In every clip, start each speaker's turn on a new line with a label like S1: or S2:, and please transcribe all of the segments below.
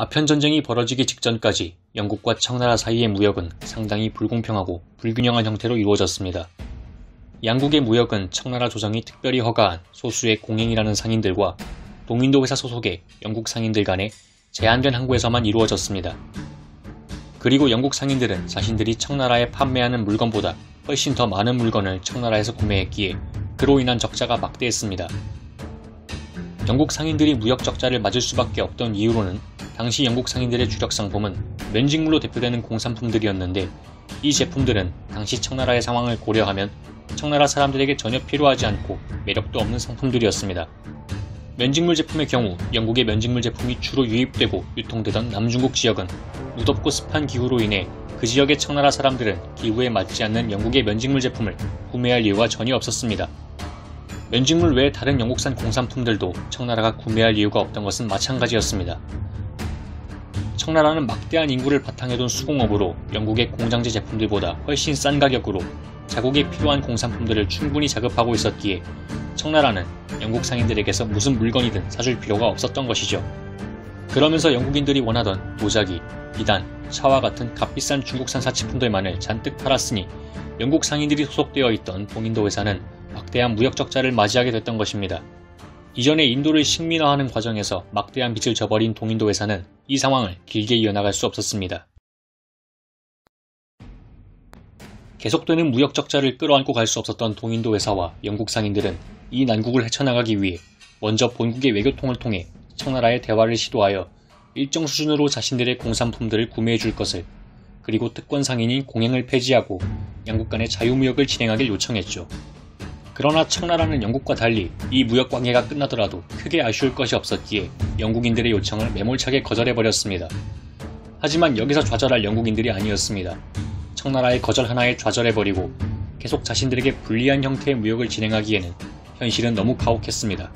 S1: 아편 전쟁이 벌어지기 직전까지 영국과 청나라 사이의 무역은 상당히 불공평하고 불균형한 형태로 이루어졌습니다. 양국의 무역은 청나라 조정이 특별히 허가한 소수의 공행이라는 상인들과 동인도 회사 소속의 영국 상인들 간의 제한된 항구에서만 이루어졌습니다. 그리고 영국 상인들은 자신들이 청나라에 판매하는 물건보다 훨씬 더 많은 물건을 청나라에서 구매했기에 그로 인한 적자가 막대했습니다. 영국 상인들이 무역 적자를 맞을 수밖에 없던 이유로는 당시 영국 상인들의 주력 상품은 면직물로 대표되는 공산품들이었는데, 이 제품들은 당시 청나라의 상황을 고려하면 청나라 사람들에게 전혀 필요하지 않고 매력도 없는 상품들이었습니다. 면직물 제품의 경우 영국의 면직물 제품이 주로 유입되고 유통되던 남중국 지역은 무덥고 습한 기후로 인해 그 지역의 청나라 사람들은 기후에 맞지 않는 영국의 면직물 제품을 구매할 이유가 전혀 없었습니다. 면직물 외의 다른 영국산 공산품들도 청나라가 구매할 이유가 없던 것은 마찬가지였습니다. 청나라는 막대한 인구를 바탕에 둔 수공업으로 영국의 공장제 제품들보다 훨씬 싼 가격으로 자국에 필요한 공산품들을 충분히 자급하고 있었기에 청나라는 영국 상인들에게서 무슨 물건이든 사줄 필요가 없었던 것이죠. 그러면서 영국인들이 원하던 도자기, 비단, 차와 같은 값비싼 중국산 사치품들만을 잔뜩 팔았으니 영국 상인들이 소속되어 있던 동인도 회사는 막대한 무역 적자를 맞이하게 됐던 것입니다. 이전에 인도를 식민화하는 과정에서 막대한 빚을 져버린 동인도 회사는 이 상황을 길게 이어나갈 수 없었습니다. 계속되는 무역 적자를 끌어안고 갈 수 없었던 동인도 회사와 영국 상인들은 이 난국을 헤쳐나가기 위해 먼저 본국의 외교통을 통해 청나라의 대화를 시도하여 일정 수준으로 자신들의 공산품들을 구매해 줄 것을, 그리고 특권 상인인 공행을 폐지하고 양국 간의 자유무역을 진행하길 요청했죠. 그러나 청나라는 영국과 달리 이 무역 관계가 끝나더라도 크게 아쉬울 것이 없었기에 영국인들의 요청을 매몰차게 거절해버렸습니다. 하지만 여기서 좌절할 영국인들이 아니었습니다. 청나라의 거절 하나에 좌절해버리고 계속 자신들에게 불리한 형태의 무역을 진행하기에는 현실은 너무 가혹했습니다.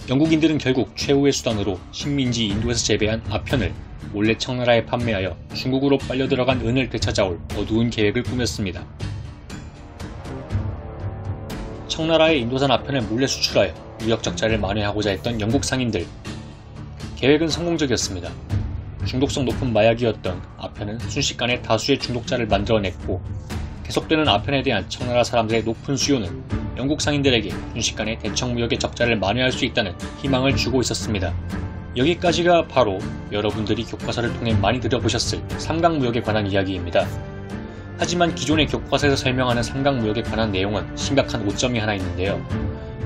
S1: 영국인들은 결국 최후의 수단으로 식민지 인도에서 재배한 아편을 몰래 청나라에 판매하여 중국으로 빨려들어간 은을 되찾아올 어두운 계획을 꾸몄습니다. 청나라의 인도산 아편을 몰래 수출하여 무역 적자를 만회하고자 했던 영국 상인들. 계획은 성공적이었습니다. 중독성 높은 마약이었던 아편은 순식간에 다수의 중독자를 만들어냈고, 계속되는 아편에 대한 청나라 사람들의 높은 수요는 영국 상인들에게 순식간에 대청무역의 적자를 만회할 수 있다는 희망을 주고 있었습니다. 여기까지가 바로 여러분들이 교과서를 통해 많이 들어보셨을 삼각무역에 관한 이야기입니다. 하지만 기존의 교과서에서 설명하는 삼각무역에 관한 내용은 심각한 오점이 하나 있는데요.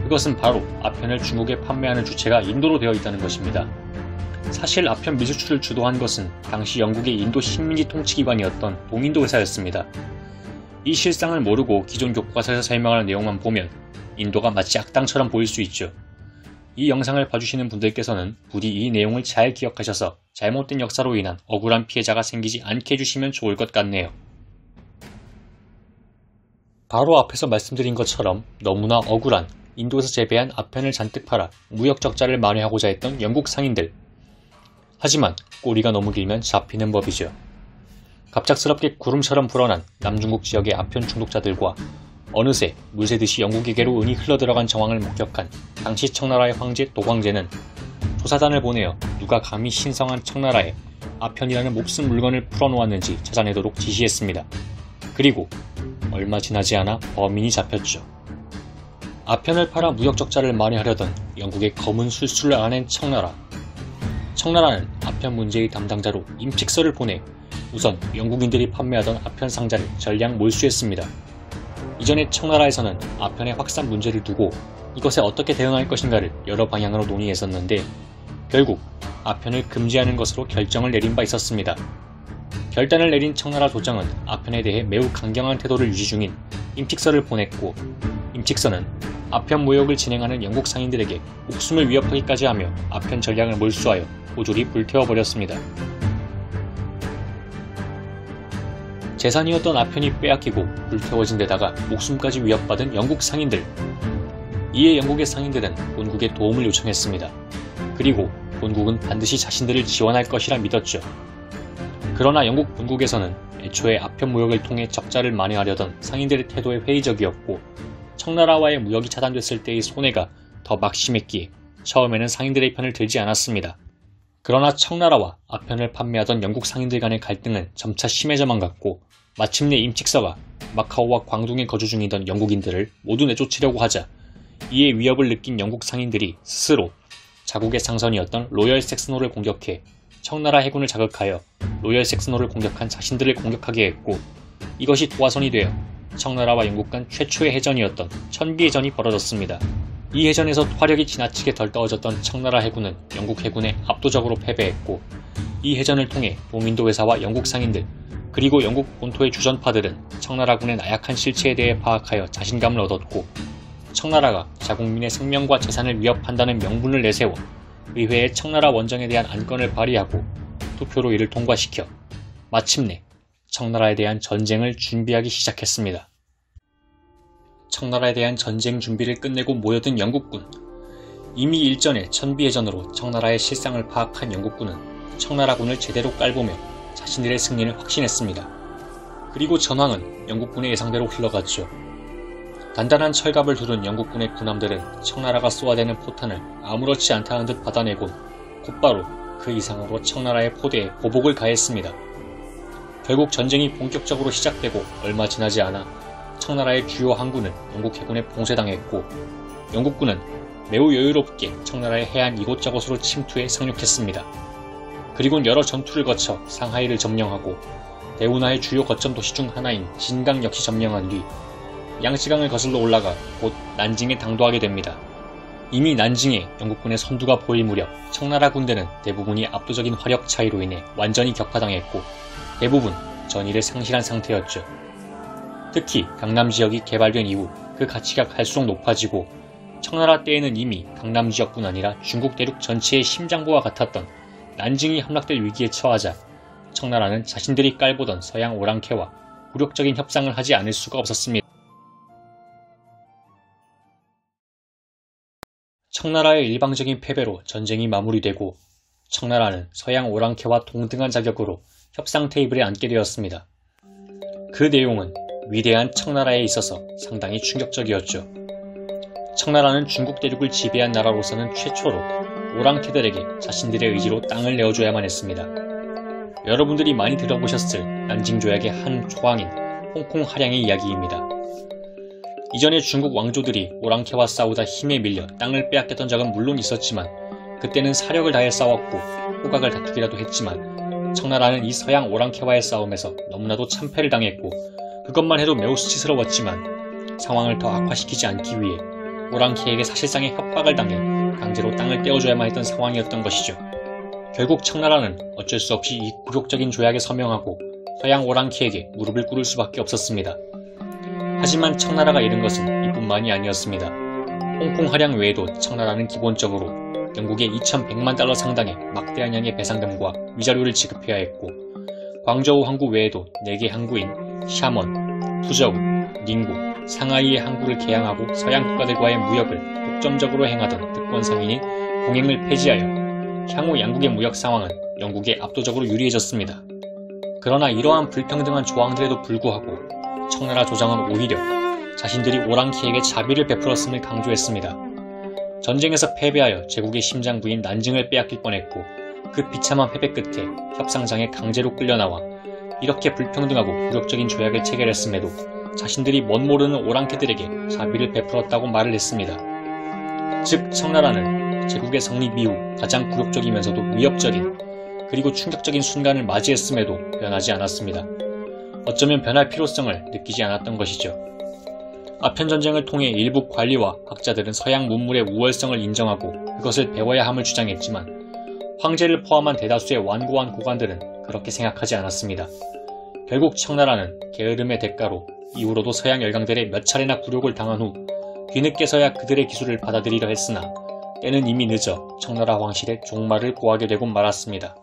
S1: 그것은 바로 아편을 중국에 판매하는 주체가 인도로 되어 있다는 것입니다. 사실 아편 미수출을 주도한 것은 당시 영국의 인도 식민지 통치기관이었던 동인도 회사였습니다. 이 실상을 모르고 기존 교과서에서 설명하는 내용만 보면 인도가 마치 악당처럼 보일 수 있죠. 이 영상을 봐주시는 분들께서는 부디 이 내용을 잘 기억하셔서 잘못된 역사로 인한 억울한 피해자가 생기지 않게 해주시면 좋을 것 같네요. 바로 앞에서 말씀드린 것처럼 너무나 억울한 인도에서 재배한 아편을 잔뜩 팔아 무역 적자를 만회하고자 했던 영국 상인들. 하지만 꼬리가 너무 길면 잡히는 법이죠. 갑작스럽게 구름처럼 불어난 남중국 지역의 아편 중독자들과 어느새 물새듯이 영국에게로 은이 흘러들어간 정황을 목격한 당시 청나라의 황제 도광제는 조사단을 보내어 누가 감히 신성한 청나라에 아편이라는 몹쓸 물건을 풀어놓았는지 찾아내도록 지시했습니다. 그리고 얼마 지나지 않아 범인이 잡혔죠. 아편을 팔아 무역 적자를 만회하려던 영국의 검은 술수를 알아낸 청나라. 청나라는 아편 문제의 담당자로 임칙서를 보내 우선 영국인들이 판매하던 아편 상자를 전량 몰수했습니다. 이전에 청나라에서는 아편의 확산 문제를 두고 이것에 어떻게 대응할 것인가를 여러 방향으로 논의했었는데, 결국 아편을 금지하는 것으로 결정을 내린 바 있었습니다. 결단을 내린 청나라 조정은 아편에 대해 매우 강경한 태도를 유지 중인 임칙서를 보냈고, 임칙서는 아편 무역을 진행하는 영국 상인들에게 목숨을 위협하기까지 하며 아편 전량을 몰수하여 모조리 불태워버렸습니다. 재산이었던 아편이 빼앗기고 불태워진 데다가 목숨까지 위협받은 영국 상인들. 이에 영국의 상인들은 본국에 도움을 요청했습니다. 그리고 본국은 반드시 자신들을 지원할 것이라 믿었죠. 그러나 영국 본국에서는 애초에 아편 무역을 통해 적자를 만회하려던 상인들의 태도에 회의적이었고, 청나라와의 무역이 차단됐을 때의 손해가 더 막심했기에 처음에는 상인들의 편을 들지 않았습니다. 그러나 청나라와 아편을 판매하던 영국 상인들 간의 갈등은 점차 심해져만 갔고 마침내 임칙서가 마카오와 광둥에 거주 중이던 영국인들을 모두 내쫓으려고 하자 이에 위협을 느낀 영국 상인들이 스스로 자국의 상선이었던 로열 섹스노를 공격해 청나라 해군을 자극하여 로열 섹스노를 공격한 자신들을 공격하게 했고 이것이 도화선이 되어 청나라와 영국 간 최초의 해전이었던 천비해전이 벌어졌습니다. 이 해전에서 화력이 지나치게 덜 떨어졌던 청나라 해군은 영국 해군에 압도적으로 패배했고 이 해전을 통해 도민도 회사와 영국 상인들 그리고 영국 본토의 주전파들은 청나라군의 나약한 실체에 대해 파악하여 자신감을 얻었고 청나라가 자국민의 생명과 재산을 위협한다는 명분을 내세워 의회에 청나라 원정에 대한 안건을 발의하고 투표로 이를 통과시켜 마침내 청나라에 대한 전쟁을 준비하기 시작했습니다. 청나라에 대한 전쟁 준비를 끝내고 모여든 영국군. 이미 일전에 천비해전으로 청나라의 실상을 파악한 영국군은 청나라군을 제대로 깔보며 자신들의 승리를 확신했습니다. 그리고 전황은 영국군의 예상대로 흘러갔죠. 단단한 철갑을 두른 영국군의 군함들은 청나라가 쏘아대는 포탄을 아무렇지 않다는 듯 받아내곤 곧바로 그 이상으로 청나라의 포대에 보복을 가했습니다. 결국 전쟁이 본격적으로 시작되고 얼마 지나지 않아 청나라의 주요 항구는 영국 해군에 봉쇄당했고 영국군은 매우 여유롭게 청나라의 해안 이곳저곳으로 침투해 상륙했습니다. 그리고 여러 전투를 거쳐 상하이를 점령하고 대운하의 주요 거점 도시 중 하나인 진강 역시 점령한 뒤 양치강을 거슬러 올라가 곧 난징에 당도하게 됩니다. 이미 난징에 영국군의 선두가 보일 무렵 청나라 군대는 대부분이 압도적인 화력 차이로 인해 완전히 격파당했고 대부분 전의를 상실한 상태였죠. 특히 강남 지역이 개발된 이후 그 가치가 갈수록 높아지고 청나라 때에는 이미 강남 지역뿐 아니라 중국 대륙 전체의 심장부와 같았던 난징이 함락될 위기에 처하자 청나라는 자신들이 깔보던 서양 오랑캐와 굴욕적인 협상을 하지 않을 수가 없었습니다. 청나라의 일방적인 패배로 전쟁이 마무리되고 청나라는 서양 오랑캐와 동등한 자격으로 협상 테이블에 앉게 되었습니다. 그 내용은 위대한 청나라에 있어서 상당히 충격적이었죠. 청나라는 중국 대륙을 지배한 나라로서는 최초로 오랑캐들에게 자신들의 의지로 땅을 내어줘야만 했습니다. 여러분들이 많이 들어보셨을 난징조약의 한 조항인 홍콩 할양의 이야기입니다. 이전에 중국 왕조들이 오랑캐와 싸우다 힘에 밀려 땅을 빼앗겼던 적은 물론 있었지만 그때는 사력을 다해 싸웠고 호각을 다투기라도 했지만 청나라는 이 서양 오랑캐와의 싸움에서 너무나도 참패를 당했고 그것만 해도 매우 수치스러웠지만 상황을 더 악화시키지 않기 위해 오랑캐에게 사실상의 협박을 당해 강제로 땅을 떼어줘야만 했던 상황이었던 것이죠. 결국 청나라는 어쩔 수 없이 이 굴욕적인 조약에 서명하고 서양 오랑캐에게 무릎을 꿇을 수밖에 없었습니다. 하지만 청나라가 잃은 것은 이뿐만이 아니었습니다. 홍콩 할양 외에도 청나라는 기본적으로 영국의 2100만 달러 상당의 막대한 양의 배상금과 위자료를 지급해야 했고 광저우 항구 외에도 4개 항구인 샤먼, 푸저우, 닝고, 상하이의 항구를 개항하고 서양 국가들과의 무역을 독점적으로 행하던 특권 상인인 공행을 폐지하여 향후 양국의 무역 상황은 영국에 압도적으로 유리해졌습니다. 그러나 이러한 불평등한 조항들에도 불구하고 청나라 조정은 오히려 자신들이 오랑캐에게 자비를 베풀었음을 강조했습니다. 전쟁에서 패배하여 제국의 심장부인 난징을 빼앗길 뻔했고 그 비참한 패배 끝에 협상장에 강제로 끌려나와 이렇게 불평등하고 굴욕적인 조약을 체결했음에도 자신들이 멋모르는 오랑캐들에게 자비를 베풀었다고 말을 했습니다. 즉 청나라는 제국의 성립 이후 가장 굴욕적이면서도 위협적인 그리고 충격적인 순간을 맞이했음에도 변하지 않았습니다. 어쩌면 변할 필요성을 느끼지 않았던 것이죠. 아편전쟁을 통해 일부 관리와 학자들은 서양 문물의 우월성을 인정하고 그것을 배워야 함을 주장했지만 황제를 포함한 대다수의 완고한 고관들은 그렇게 생각하지 않았습니다. 결국 청나라는 게으름의 대가로 이후로도 서양 열강들의 몇 차례나 굴욕을 당한 후 뒤늦게서야 그들의 기술을 받아들이려 했으나 때는 이미 늦어 청나라 황실의 종말을 고하게 되고 말았습니다.